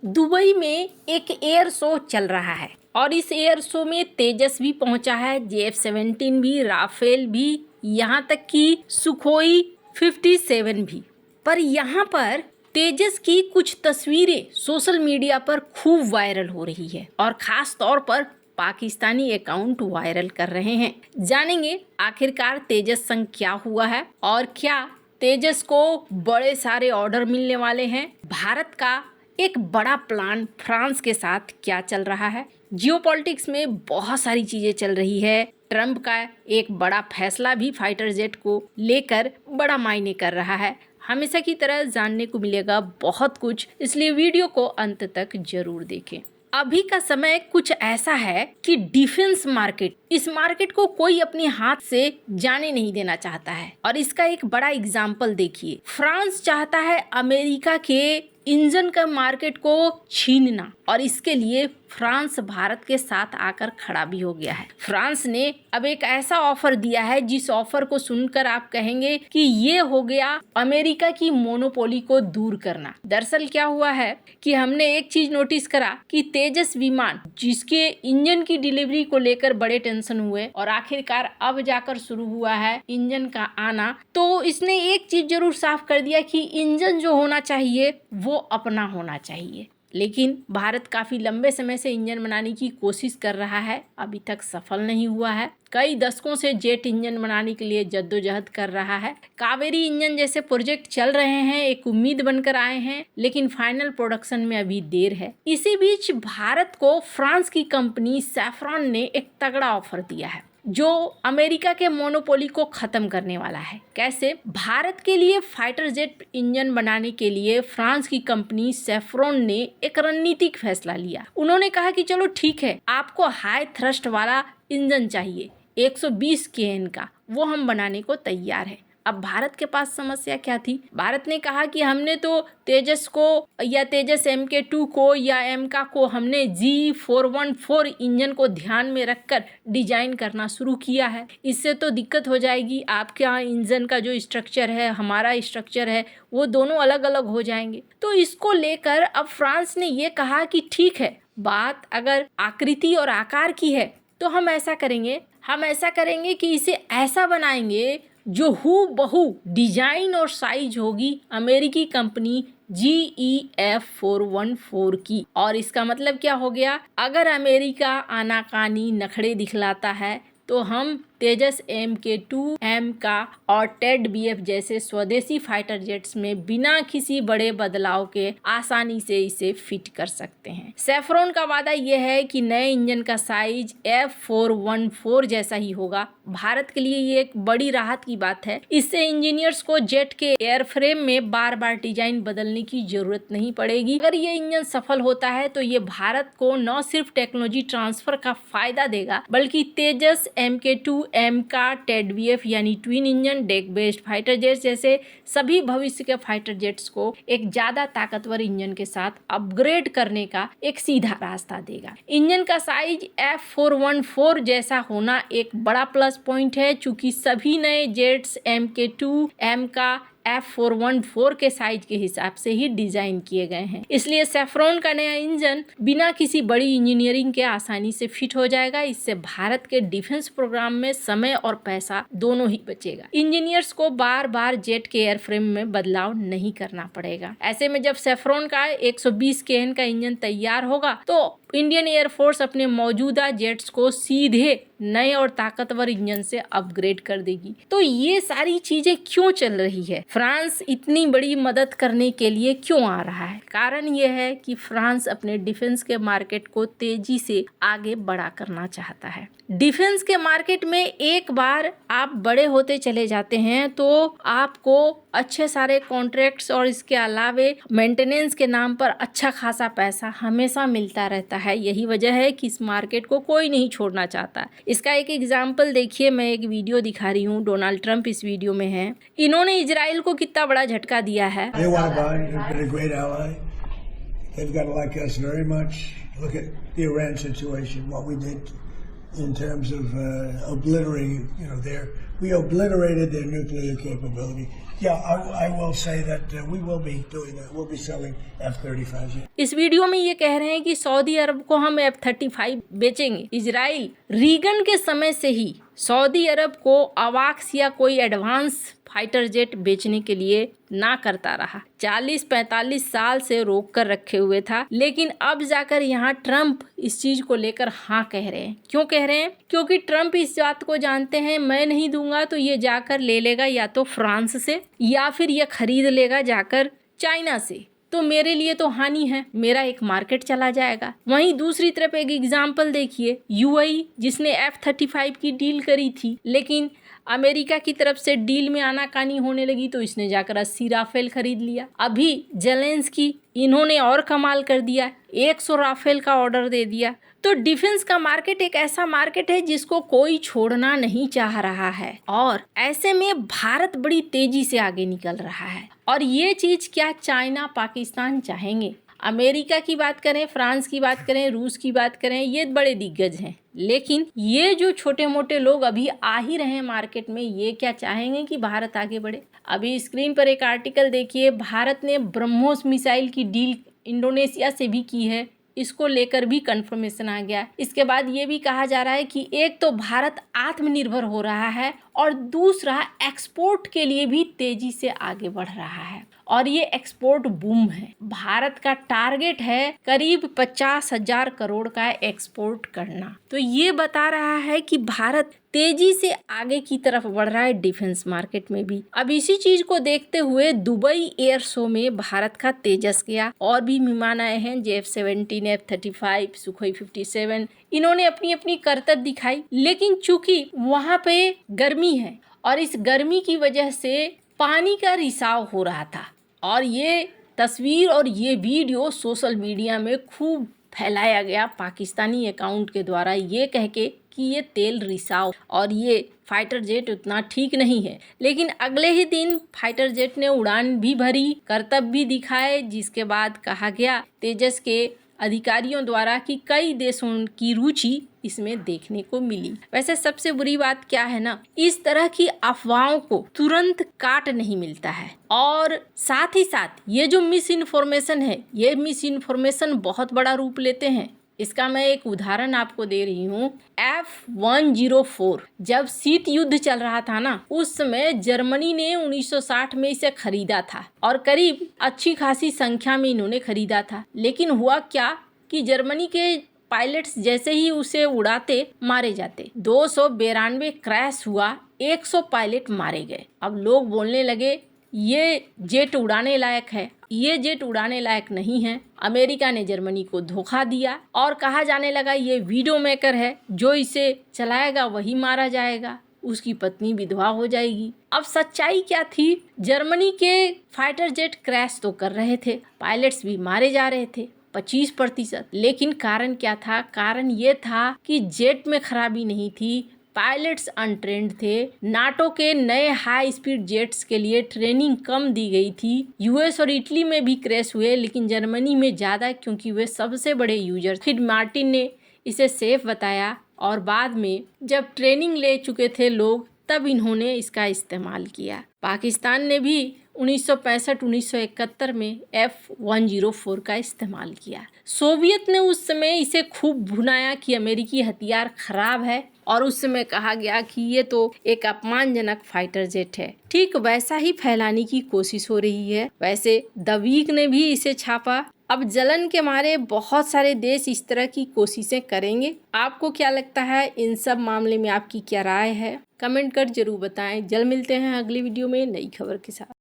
Dubai में एक air show चल रहा है और इस एयर शो में तेजस भी पहुंचा है, JF-17 भी, राफेल भी, यहाँ तक कि सुखोई 57 भी। पर यहाँ पर तेजस की कुछ तस्वीरें सोशल मीडिया पर खूब वायरल हो रही है और खास तौर पर पाकिस्तानी अकाउंट वायरल कर रहे हैं। जानेंगे आखिरकार तेजस संग क्या हुआ है और क्या तेजस को बड़े सारे ऑर्डर मिलने वाले हैं। भारत का एक बड़ा प्लान फ्रांस के साथ क्या चल रहा है। जियोपॉलिटिक्स में बहुत सारी चीजें चल रही है। ट्रंप का एक बड़ा फैसला भी फाइटर जेट को लेकर बड़ा मायने कर रहा है। हमेशा की तरह जानने को मिलेगा बहुत कुछ, इसलिए वीडियो को अंत तक जरूर देखें। अभी का समय कुछ ऐसा है कि डिफेंस मार्केट, इस मार्केट को कोई अपने हाथ से जाने नहीं देना चाहता है और इसका एक बड़ा एग्जाम्पल देखिए। फ्रांस चाहता है अमेरिका के इंजन का मार्केट को छीनना और इसके लिए फ्रांस भारत के साथ आकर खड़ा भी हो गया है। फ्रांस ने अब एक ऐसा ऑफर दिया है जिस ऑफर को सुनकर आप कहेंगे कि ये हो गया अमेरिका की मोनोपोली को दूर करना। दरअसल क्या हुआ है कि हमने एक चीज नोटिस करा कि तेजस विमान जिसके इंजन की डिलीवरी को लेकर बड़े टेंशन हुए और आखिरकार अब जाकर शुरू हुआ है इंजन का आना, तो इसने एक चीज जरूर साफ कर दिया कि इंजन जो होना चाहिए वो अपना होना चाहिए। लेकिन भारत काफी लंबे समय से इंजन बनाने की कोशिश कर रहा है, अभी तक सफल नहीं हुआ है। कई दशकों से जेट इंजन बनाने के लिए जद्दोजहद कर रहा है। कावेरी इंजन जैसे प्रोजेक्ट चल रहे हैं, एक उम्मीद बनकर आए हैं, लेकिन फाइनल प्रोडक्शन में अभी देर है। इसी बीच भारत को फ्रांस की कंपनी सैफ्रॉन ने एक तगड़ा ऑफर दिया है जो अमेरिका के मोनोपोली को खत्म करने वाला है। कैसे? भारत के लिए फाइटर जेट इंजन बनाने के लिए फ्रांस की कंपनी सैफ्रॉन ने एक रणनीतिक फैसला लिया। उन्होंने कहा कि चलो ठीक है, आपको हाई थ्रस्ट वाला इंजन चाहिए 120 kN का, वो हम बनाने को तैयार है। अब भारत के पास समस्या क्या थी? भारत ने कहा कि हमने तो तेजस को या तेजस MK2 को या एमका को हमने G414 इंजन को ध्यान में रखकर डिजाइन करना शुरू किया है। इससे तो दिक्कत हो जाएगी, आपके यहाँ इंजन का जो स्ट्रक्चर है, हमारा स्ट्रक्चर है, वो दोनों अलग अलग हो जाएंगे। तो इसको लेकर अब फ्रांस ने ये कहा कि ठीक है, बात अगर आकृति और आकार की है तो हम ऐसा करेंगे कि इसे ऐसा बनाएंगे जो हूबहू डिजाइन और साइज होगी अमेरिकी कंपनी GEF414 की। और इसका मतलब क्या हो गया? अगर अमेरिका आनाकानी नखड़े दिखलाता है तो हम तेजस MK2, एमका और टेड BF जैसे स्वदेशी फाइटर जेट्स में बिना किसी बड़े बदलाव के आसानी से इसे फिट कर सकते हैं। सैफ्रॉन का वादा यह है कि नए इंजन का साइज F414 जैसा ही होगा। भारत के लिए ये एक बड़ी राहत की बात है। इससे इंजीनियर्स को जेट के एयरफ्रेम में बार बार डिजाइन बदलने की जरूरत नहीं पड़ेगी। अगर ये इंजन सफल होता है तो ये भारत को न सिर्फ टेक्नोलॉजी ट्रांसफर का फायदा देगा, बल्कि तेजस MK2, एमका, टेड BF यानी twin engine deck based fighter jets जैसे सभी भविष्य के फाइटर जेट्स को एक ज्यादा ताकतवर इंजन के साथ अपग्रेड करने का एक सीधा रास्ता देगा। इंजन का साइज F414 जैसा होना एक बड़ा प्लस पॉइंट है, चूंकि सभी नए जेट्स MK2, एमका, F414 के साइज के हिसाब से ही डिजाइन किए गए हैं। इसलिए सैफ्रॉन का नया इंजन बिना किसी बड़ी इंजीनियरिंग के आसानी से फिट हो जाएगा। इससे भारत के डिफेंस प्रोग्राम में समय और पैसा दोनों ही बचेगा। इंजीनियर्स को बार बार जेट के एयरफ्रेम में बदलाव नहीं करना पड़ेगा। ऐसे में जब सैफ्रॉन का 120 kN का इंजन तैयार होगा तो इंडियन एयरफोर्स अपने मौजूदा जेट्स को सीधे नए और ताकतवर इंजन से अपग्रेड कर देगी। तो ये सारी चीजें क्यों चल रही है? फ्रांस इतनी बड़ी मदद करने के लिए क्यों आ रहा है? कारण यह है कि फ्रांस अपने डिफेंस के मार्केट को तेजी से आगे बढ़ा करना चाहता है। डिफेंस के मार्केट में एक बार आप बड़े होते चले जाते हैं तो आपको अच्छे सारे कॉन्ट्रैक्ट्स और इसके अलावे मेंटेनेंस के नाम पर अच्छा खासा पैसा हमेशा मिलता रहता है। यही वजह है कि इस मार्केट को कोई नहीं छोड़ना चाहता। इसका एक एग्जाम्पल देखिए, मैं एक वीडियो दिखा रही हूँ, डोनाल्ड ट्रंप इस वीडियो में है। इन्होंने इजराइल को कितना बड़ा झटका दिया है। in terms of obliterating, their we obliterated their nuclear capability. Yeah, I will say that we will be doing that. We'll be selling F-35s. इस वीडियो में ये कह रहे हैं कि सऊदी अरब को हम F-35 बेचेंगे। इजराइल रीगन के समय से ही सऊदी अरब को अवाक्स या कोई एडवांस फाइटर जेट बेचने के लिए ना करता रहा। 40-45 साल से रोक कर रखे हुए था, लेकिन अब जाकर यहाँ ट्रम्प इस चीज को लेकर हाँ कह रहे हैं। क्यों कह रहे हैं? क्योंकि ट्रम्प इस बात को जानते हैं, मैं नहीं दूंगा तो ये जाकर ले लेगा या तो फ्रांस से या फिर ये खरीद लेगा जाकर चाइना से, तो मेरे लिए तो हानि है, मेरा एक मार्केट चला जाएगा। वहीं दूसरी तरफ एक एग्जाम्पल देखिए, यूएई जिसने F-35 की डील करी थी, लेकिन अमेरिका की तरफ से डील में आनाकानी होने लगी तो इसने जाकर 80 राफेल खरीद लिया। अभी जेलेंस्की इन्होंने और कमाल कर दिया, 100 राफेल का ऑर्डर दे दिया। तो डिफेंस का मार्केट एक ऐसा मार्केट है जिसको कोई छोड़ना नहीं चाह रहा है, और ऐसे में भारत बड़ी तेजी से आगे निकल रहा है। और ये चीज क्या चाइना पाकिस्तान चाहेंगे? अमेरिका की बात करें, फ्रांस की बात करें, रूस की बात करें, ये बड़े दिग्गज हैं, लेकिन ये जो छोटे मोटे लोग अभी आ ही रहे हैं मार्केट में, ये क्या चाहेंगे कि भारत आगे बढ़े? अभी स्क्रीन पर एक आर्टिकल देखिए, भारत ने ब्रह्मोस मिसाइल की डील इंडोनेशिया से भी की है, इसको लेकर भी कंफर्मेशन आ गया। इसके बाद ये भी कहा जा रहा है कि एक तो भारत आत्मनिर्भर हो रहा है और दूसरा एक्सपोर्ट के लिए भी तेजी से आगे बढ़ रहा है, और ये एक्सपोर्ट बूम है। भारत का टारगेट है करीब 50,000 करोड़ का एक्सपोर्ट करना। तो ये बता रहा है कि भारत तेजी से आगे की तरफ बढ़ रहा है डिफेंस मार्केट में भी। अब इसी चीज को देखते हुए दुबई एयर शो में भारत का तेजस गया, और भी विमान आए हैं, F-17, F-35, सुखोई 57, इन्होंने अपनी अपनी करतब दिखाई। लेकिन चूंकि वहाँ पे गर्मी है और इस गर्मी की वजह से पानी का रिसाव हो रहा था, और ये तस्वीर और ये वीडियो सोशल मीडिया में खूब फैलाया गया पाकिस्तानी अकाउंट के द्वारा, ये कह के कि ये तेल रिसाव और ये फाइटर जेट उतना ठीक नहीं है। लेकिन अगले ही दिन फाइटर जेट ने उड़ान भी भरी, करतब भी दिखाए, जिसके बाद कहा गया तेजस के अधिकारियों द्वारा कि कई देशों की रुचि इसमें देखने को मिली। वैसे सबसे बुरी बात क्या है ना, इस तरह की अफवाहों को तुरंत काट नहीं मिलता है, और साथ ही साथ ये जो मिस इन्फॉर्मेशन है, ये मिस इन्फॉर्मेशन बहुत बड़ा रूप लेते हैं। इसका मैं एक उदाहरण आपको दे रही हूँ। F-104 जब शीत युद्ध चल रहा था ना, उस समय जर्मनी ने 1960 में इसे खरीदा था, और करीब अच्छी खासी संख्या में इन्होंने खरीदा था। लेकिन हुआ क्या कि जर्मनी के पायलट्स जैसे ही उसे उड़ाते मारे जाते। 292 क्रैश हुआ, 100 पायलट मारे गए। अब लोग बोलने लगे ये जेट उड़ाने लायक है, ये जेट उड़ाने लायक नहीं है। अमेरिका ने जर्मनी को धोखा दिया, और कहा जाने लगा ये वीडियो मेकर है, जो इसे चलाएगा वही मारा जाएगा, उसकी पत्नी विधवा हो जाएगी। अब सच्चाई क्या थी? जर्मनी के फाइटर जेट क्रैश तो कर रहे थे, पायलट्स भी मारे जा रहे थे 25%। लेकिन कारण क्या था? कारण ये था कि जेट में खराबी नहीं थी, पायलट्स अनट्रेंड थे। नाटो के नए हाई स्पीड जेट्स के लिए ट्रेनिंग कम दी गई थी। यूएस और इटली में भी क्रैश हुए, लेकिन जर्मनी में ज़्यादा, क्योंकि वे सबसे बड़े यूजर। फिर मार्टिन ने इसे सेफ बताया, और बाद में जब ट्रेनिंग ले चुके थे लोग, तब इन्होंने इसका इस्तेमाल किया। पाकिस्तान ने भी 1965-1971 में F-104 का इस्तेमाल किया। सोवियत ने उस समय इसे खूब भुनाया कि अमेरिकी हथियार खराब है, और उस समय कहा गया कि ये तो एक अपमानजनक फाइटर जेट है। ठीक वैसा ही फैलाने की कोशिश हो रही है। वैसे द वीक ने भी इसे छापा। अब जलन के मारे बहुत सारे देश इस तरह की कोशिशें करेंगे। आपको क्या लगता है? इन सब मामले में आपकी क्या राय है? कमेंट कर जरूर बताएं। जल्द मिलते हैं अगली वीडियो में नई खबर के साथ।